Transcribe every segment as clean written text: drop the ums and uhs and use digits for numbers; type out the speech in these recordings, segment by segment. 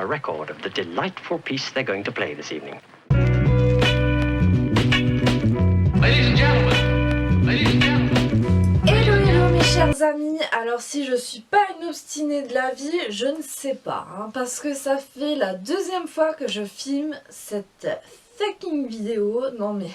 record of the delightful piece they're going to play this evening. Ladies and gentlemen, ladies and gentlemen. Hello hello mes chers amis, alors si je suis pas une obstinée de la vie, je ne sais pas, hein, parce que ça fait la deuxième fois que je filme cette fucking vidéo, non mais...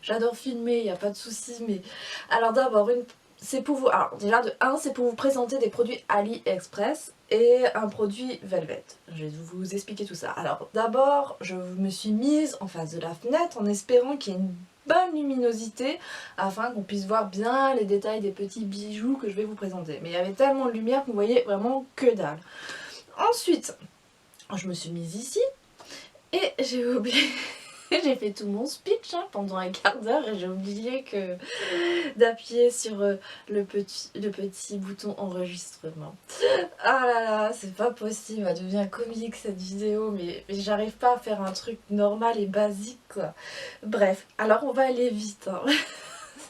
J'adore filmer, il n'y a pas de souci, mais... Alors d'abord, c'est pour vous... Alors déjà de 1, c'est pour vous présenter des produits AliExpress et un produit Velvet. Je vais vous expliquer tout ça. Alors d'abord, je me suis mise en face de la fenêtre en espérant qu'il y ait une bonne luminosité afin qu'on puisse voir bien les détails des petits bijoux que je vais vous présenter. Mais il y avait tellement de lumière qu'on voyait vraiment que dalle. Ensuite, je me suis mise ici et j'ai oublié... J'ai fait tout mon speech pendant un quart d'heure et j'ai oublié d'appuyer sur le petit bouton enregistrement. Ah là là, c'est pas possible, elle devient comique cette vidéo, mais j'arrive pas à faire un truc normal et basique quoi. Bref, alors on va aller vite, hein.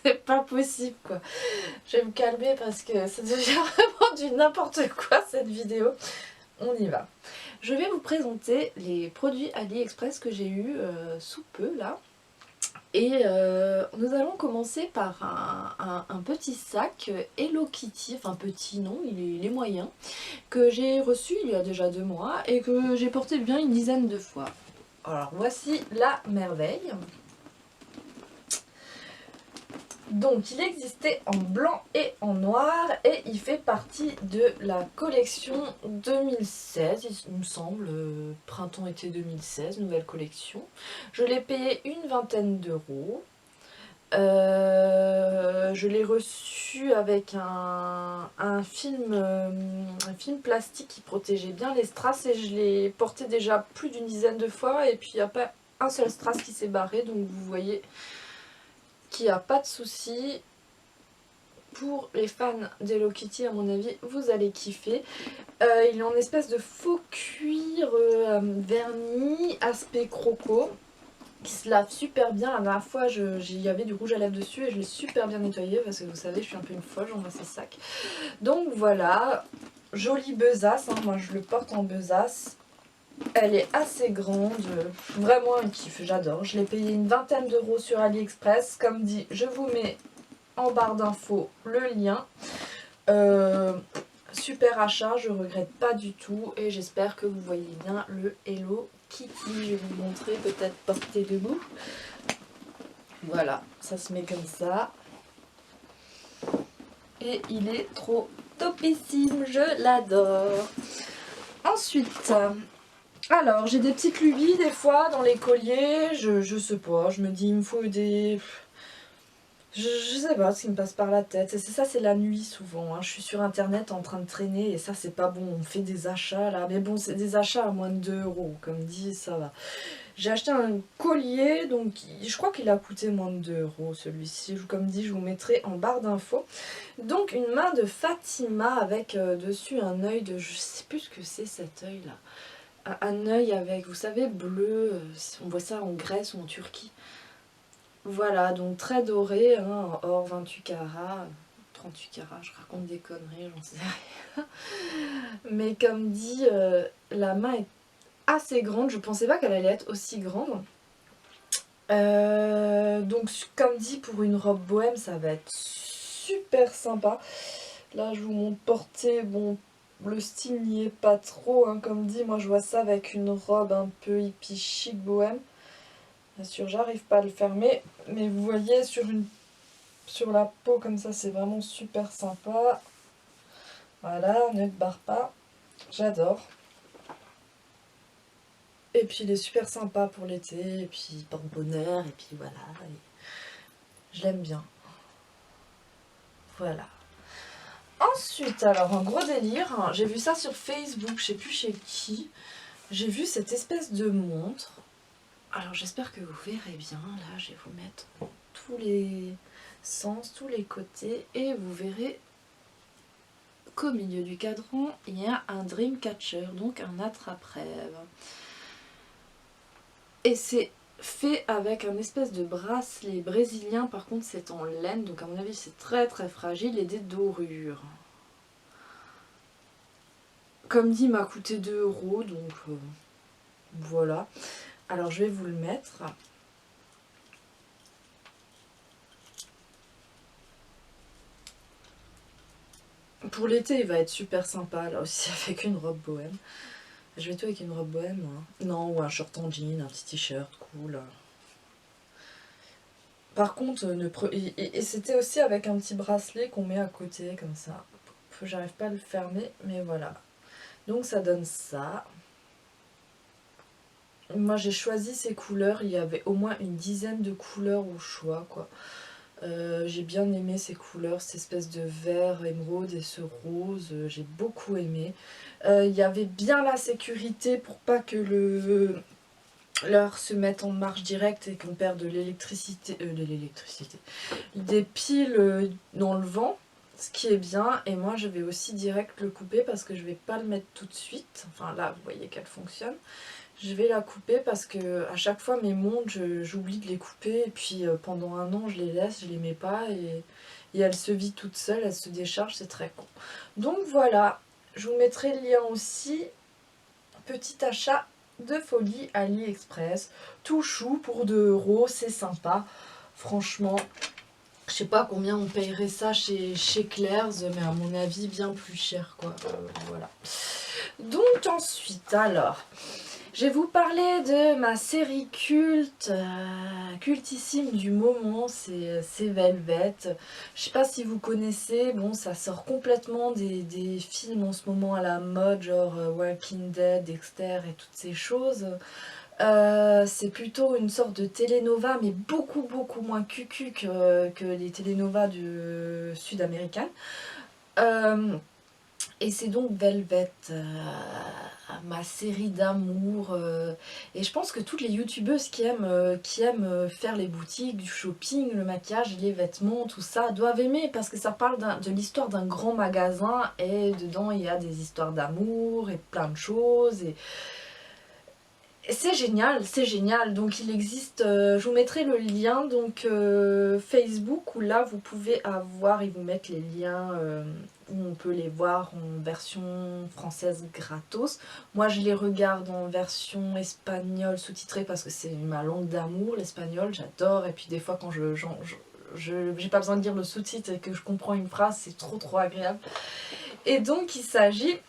C'est pas possible quoi. Je vais me calmer parce que ça devient vraiment du n'importe quoi cette vidéo. On y va. Je vais vous présenter les produits AliExpress que j'ai eu sous peu là. Et nous allons commencer par un petit sac Hello Kitty, enfin petit non, il est moyen, que j'ai reçu il y a déjà 2 mois et que j'ai porté bien une dizaine de fois. Alors voici la merveille. Donc il existait en blanc et en noir et il fait partie de la collection 2016, il me semble, printemps-été 2016, nouvelle collection. Je l'ai payé une vingtaine d'euros. Je l'ai reçu avec un film plastique qui protégeait bien les strass et je l'ai porté déjà plus d'une dizaine de fois et puis il n'y a pas un seul strass qui s'est barré, donc vous voyez qu'il n'y a pas de souci. Pour les fans d'Hello Kitty, à mon avis, vous allez kiffer. Il est en espèce de faux cuir vernis, aspect croco, qui se lave super bien. La dernière fois, il y avait du rouge à lèvres dessus et je l'ai super bien nettoyé parce que vous savez, je suis un peu une folle, j'envoie ces sacs. Donc voilà, jolie besace, hein, moi je le porte en besace. Elle est assez grande, vraiment un kiff, j'adore. Je l'ai payé une vingtaine d'euros sur AliExpress. Comme dit, je vous mets en barre d'infos le lien. Super achat, je regrette pas du tout et j'espère que vous voyez bien le Hello Kitty. Je vais vous montrer, peut-être porter debout. Voilà, ça se met comme ça. Et il est trop topissime, je l'adore. Ensuite... Alors, j'ai des petites lubies des fois dans les colliers, je sais pas, je me dis il me faut des... Je sais pas ce qui me passe par la tête, c'est ça, c'est la nuit souvent, hein. Je suis sur internet en train de traîner et ça c'est pas bon, on fait des achats là, mais bon c'est des achats à moins de 2 euros, comme dit ça va. J'ai acheté un collier, donc je crois qu'il a coûté moins de 2 euros celui-ci, comme dit je vous mettrai en barre d'infos. Donc une main de Fatima avec dessus un œil de... je sais plus ce que c'est cet œil là. Un œil avec, vous savez, bleu, on voit ça en Grèce ou en Turquie. Voilà, donc très doré, hein, or 28 carats, 38 carats, je raconte des conneries, j'en sais rien. Mais comme dit, la main est assez grande, je pensais pas qu'elle allait être aussi grande. Donc comme dit, pour une robe bohème, ça va être super sympa. Là, je vous montre portée, bon... Le style n'y est pas trop, hein, comme dit, moi je vois ça avec une robe un peu hippie chic bohème. Bien sûr, j'arrive pas à le fermer, mais vous voyez sur la peau comme ça, c'est vraiment super sympa. Voilà, ne te barre pas, j'adore. Et puis il est super sympa pour l'été, et puis porte-bonheur, et puis voilà. Et je l'aime bien. Voilà. Ensuite, alors un gros délire, hein, j'ai vu ça sur Facebook, je sais plus chez qui, j'ai vu cette espèce de montre. Alors j'espère que vous verrez bien, là je vais vous mettre tous les sens, tous les côtés, et vous verrez qu'au milieu du cadran, il y a un Dreamcatcher, donc un attrape-rêve. Et c'est fait avec un espèce de bracelet brésilien, par contre c'est en laine, donc à mon avis c'est très très fragile, et des dorures. comme dit, il m'a coûté 2 €, donc voilà. Alors je vais vous le mettre. Pour l'été, il va être super sympa, là aussi, avec une robe bohème. Je vais tout avec une robe bohème, hein. Non, ou un short en jean, un petit t-shirt, cool. Par contre, et c'était aussi avec un petit bracelet qu'on met à côté, comme ça. J'arrive pas à le fermer, mais voilà. Donc ça donne ça. Moi j'ai choisi ces couleurs, il y avait au moins une dizaine de couleurs au choix, quoi. J'ai bien aimé ces couleurs, cette espèce de vert émeraude et ce rose, j'ai beaucoup aimé. Il y avait bien la sécurité pour pas que l'heure se mette en marche directe et qu'on perde de l'électricité, des piles dans le vent, ce qui est bien. Et moi je vais aussi direct le couper parce que je vais pas le mettre tout de suite. Enfin là vous voyez qu'elle fonctionne. Je vais la couper parce que à chaque fois mes montres j'oublie de les couper et puis pendant un an je les laisse, je les mets pas et elles se vident toutes seules, elles se déchargent, c'est très con. Donc voilà, je vous mettrai le lien aussi. Petit achat de folie AliExpress, tout chou pour 2 €, c'est sympa. Franchement, je sais pas combien on payerait ça chez Claire's, mais à mon avis bien plus cher quoi. Voilà. Donc ensuite alors. Je vais vous parler de ma série culte, cultissime du moment, c'est Velvet. Je sais pas si vous connaissez, bon ça sort complètement des films en ce moment à la mode, genre Walking Dead, Dexter et toutes ces choses. C'est plutôt une sorte de télénova, mais beaucoup moins cucu que les télénovas sud-américaines. Et c'est donc Velvet, ma série d'amour. Et je pense que toutes les youtubeuses qui aiment faire les boutiques, du shopping, le maquillage, les vêtements, tout ça, doivent aimer parce que ça parle de l'histoire d'un grand magasin et dedans il y a des histoires d'amour et plein de choses. Et c'est génial, c'est génial. Donc il existe, je vous mettrai le lien donc Facebook où là vous pouvez avoir, ils vous mettent les liens où on peut les voir en version française gratos. Moi je les regarde en version espagnole sous-titrée parce que c'est ma langue d'amour, l'espagnol, j'adore. Et puis des fois quand j'ai pas besoin de lire le sous-titre et que je comprends une phrase, c'est trop agréable. Et donc il s'agit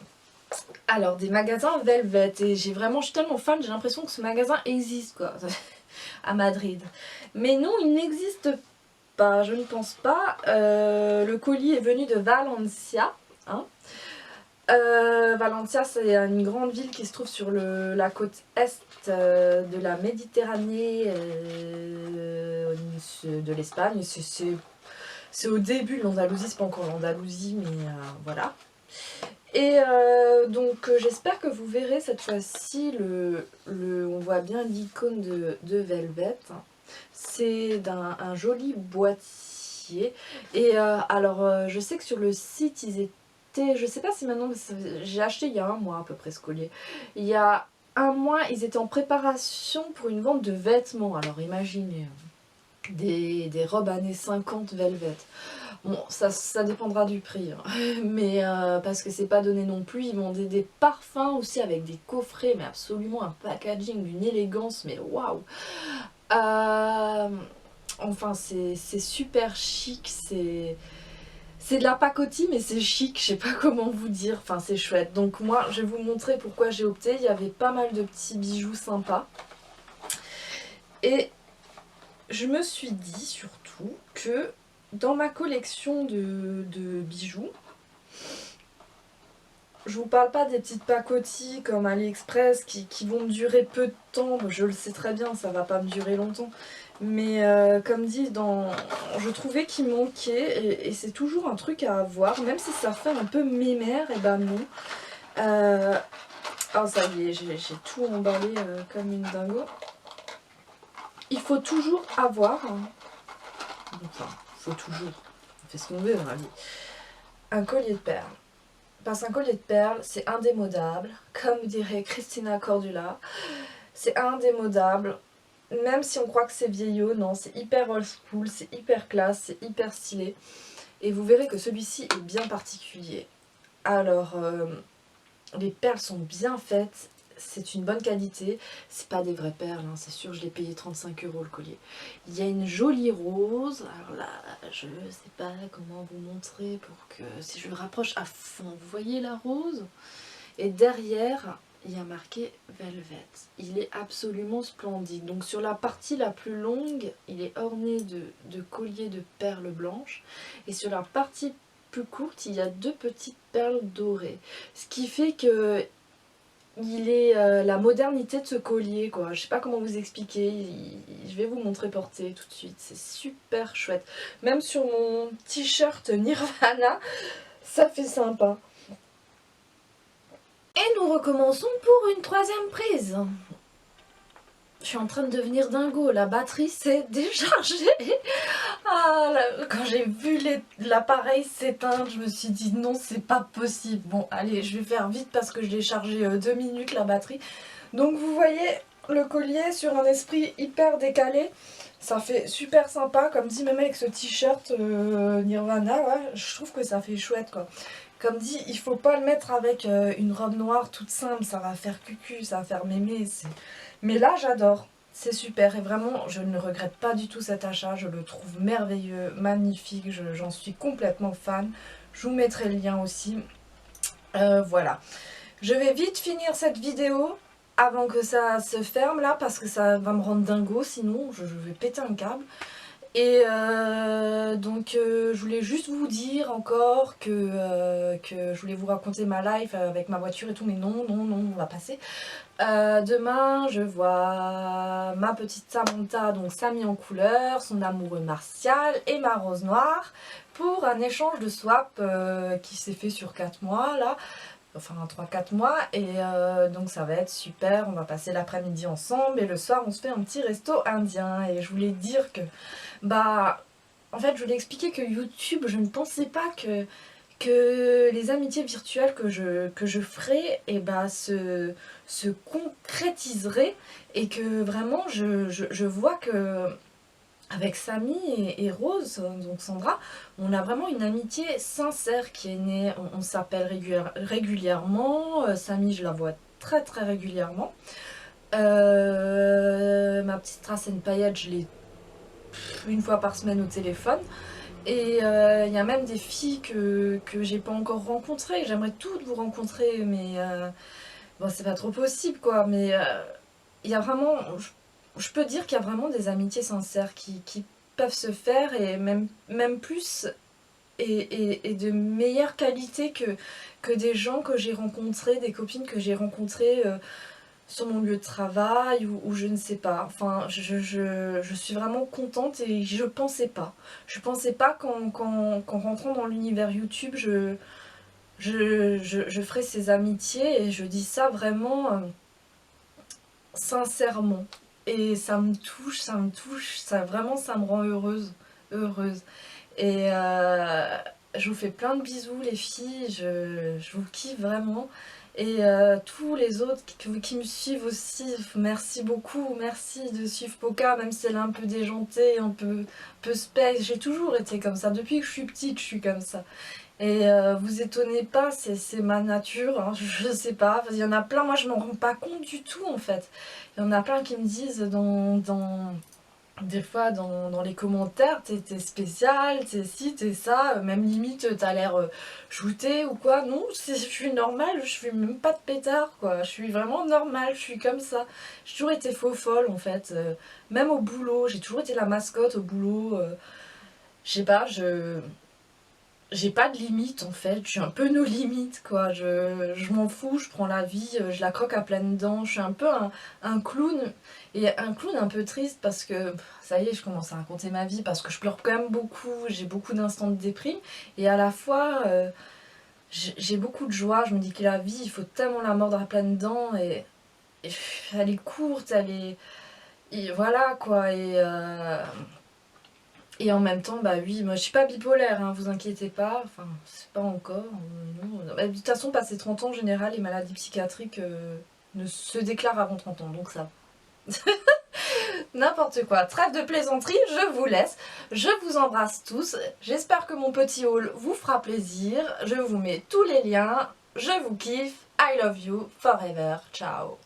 alors des magasins Velvet, et je suis tellement fan, j'ai l'impression que ce magasin existe quoi, à Madrid. Mais non, il n'existe pas, je ne pense pas. Le colis est venu de Valencia. Hein. Valencia, c'est une grande ville qui se trouve sur la côte est de la Méditerranée de l'Espagne. C'est au début de l'Andalousie, c'est pas encore l'Andalousie, mais voilà. Et donc j'espère que vous verrez cette fois-ci, on voit bien l'icône de Velvet. C'est un joli boîtier. Et alors je sais que sur le site ils étaient, je sais pas si maintenant, j'ai acheté il y a un mois à peu près ce collier. Il y a un mois ils étaient en préparation pour une vente de vêtements. Alors imaginez, des robes années 50 Velvet. Bon, ça dépendra du prix, hein. Mais parce que c'est pas donné non plus. Ils vendaient des parfums aussi avec des coffrets, mais absolument un packaging d'une élégance, mais waouh! Enfin, c'est super chic, c'est de la pacotille, mais c'est chic, je sais pas comment vous dire, enfin c'est chouette. Donc moi, je vais vous montrer pourquoi j'ai opté. Il y avait pas mal de petits bijoux sympas. Et je me suis dit surtout que dans ma collection de bijoux, je vous parle pas des petites pacotilles comme AliExpress qui vont me durer peu de temps, je le sais très bien, ça va pas me durer longtemps. Mais comme dit, je trouvais qu'il manquait, et c'est toujours un truc à avoir, même si ça fait un peu mémère, et ben non. Oh ça y est, j'ai tout emballé comme une dingo. Il faut toujours avoir, enfin, faut toujours, on fait ce qu'on veut dans la vie, un collier de perles. Parce qu'un collier de perles, c'est indémodable, comme dirait Christina Cordula, c'est indémodable, même si on croit que c'est vieillot, non, c'est hyper old school, c'est hyper classe, c'est hyper stylé, et vous verrez que celui-ci est bien particulier. Alors, Les perles sont bien faites, c'est une bonne qualité. C'est pas des vraies perles, hein, c'est sûr, je l'ai payé 35 € le collier. Il y a une jolie rose. Alors là, je sais pas comment vous montrer pour que si je le rapproche à fond, vous voyez la rose? Et derrière, il y a marqué Velvet. Il est absolument splendide. Donc sur la partie la plus longue, il est orné de colliers de perles blanches. Et sur la partie plus courte, il y a 2 petites perles dorées. Ce qui fait que il est la modernité de ce collier, quoi. Je sais pas comment vous expliquer. Je vais vous montrer porter tout de suite. C'est super chouette. Même sur mon t-shirt Nirvana, ça fait sympa. Et nous recommençons pour une 3e prise. Je suis en train de devenir dingo, la batterie s'est déchargée. Ah, quand j'ai vu l'appareil s'éteindre, je me suis dit non, c'est pas possible. Bon, allez, je vais faire vite parce que je l'ai chargé 2 minutes la batterie. Donc vous voyez le collier sur un esprit hyper décalé. Ça fait super sympa, comme dit même avec ce t-shirt Nirvana, ouais, je trouve que ça fait chouette quoi. Comme dit, il faut pas le mettre avec une robe noire toute simple, ça va faire cucu, ça va faire mémé. Mais là, j'adore, c'est super et vraiment, je ne regrette pas du tout cet achat, je le trouve merveilleux, magnifique, j'en suis complètement fan. Je vous mettrai le lien aussi. Voilà. Je vais vite finir cette vidéo avant que ça se ferme là, parce que ça va me rendre dingo, sinon je vais péter un câble. Et donc je voulais juste vous dire encore que je voulais vous raconter ma life avec ma voiture et tout, mais non, on va passer. Demain je vois ma petite Samantha, donc Samy en couleur, son amoureux Martial et ma rose noire pour un échange de swap qui s'est fait sur 4 mois là. Enfin 3-4 mois et donc ça va être super, on va passer l'après-midi ensemble et le soir on se fait un petit resto indien. Et je voulais dire que en fait je voulais expliquer que YouTube, je ne pensais pas que les amitiés virtuelles que je ferais et se concrétiseraient, et que vraiment je vois que avec Samy et Rose, donc Sandra, on a vraiment une amitié sincère qui est née. On s'appelle régulièrement. Samy, je la vois très régulièrement. Ma petite Trace and Paillette, je l'ai une fois par semaine au téléphone. Et il y a même des filles que j'ai pas encore rencontrées. J'aimerais toutes vous rencontrer, mais bon, c'est pas trop possible, quoi. Mais il y a vraiment... Je peux dire qu'il y a vraiment des amitiés sincères qui peuvent se faire, et même plus et de meilleure qualité que des gens que j'ai rencontrés, des copines que j'ai rencontrées sur mon lieu de travail ou je ne sais pas. Enfin, je suis vraiment contente et je pensais pas. Je pensais pas qu'en rentrant dans l'univers YouTube, je ferais ces amitiés, et je dis ça vraiment sincèrement. Et ça me touche, ça vraiment ça me rend heureuse. Et je vous fais plein de bisous les filles, je vous kiffe vraiment. Et tous les autres qui me suivent aussi, merci beaucoup, merci de suivre Poca, même si elle est un peu déjantée, un peu space. J'ai toujours été comme ça, depuis que je suis petite je suis comme ça. Et vous étonnez pas, c'est ma nature, hein, je sais pas, il y en a plein, moi je m'en rends pas compte du tout en fait. Il y en a plein qui me disent des fois dans les commentaires, t'es spécial, t'es ci, t'es ça, même limite t'as l'air shooté ou quoi. Non, je suis normale, je suis même pas de pétard quoi, je suis vraiment normale, je suis comme ça. J'ai toujours été faux folle en fait, même au boulot, j'ai toujours été la mascotte au boulot. Je sais pas, j'ai pas de limite en fait, je suis un peu nos limites quoi, je m'en fous, je prends la vie, je la croque à pleines dents, je suis un peu un clown, et un clown un peu triste parce que ça y est, je commence à raconter ma vie parce que je pleure quand même beaucoup, j'ai beaucoup d'instants de déprime, et à la fois j'ai beaucoup de joie, je me dis que la vie il faut tellement la mordre à pleines dents, et elle est courte, et voilà quoi, et en même temps, bah oui, moi je suis pas bipolaire, hein, vous inquiétez pas, enfin, c'est pas encore, non. De toute façon, passé 30 ans, en général, les maladies psychiatriques ne se déclarent avant 30 ans, donc ça. N'importe quoi, trêve de plaisanterie, je vous laisse, je vous embrasse tous, j'espère que mon petit haul vous fera plaisir, je vous mets tous les liens, je vous kiffe, I love you forever, ciao.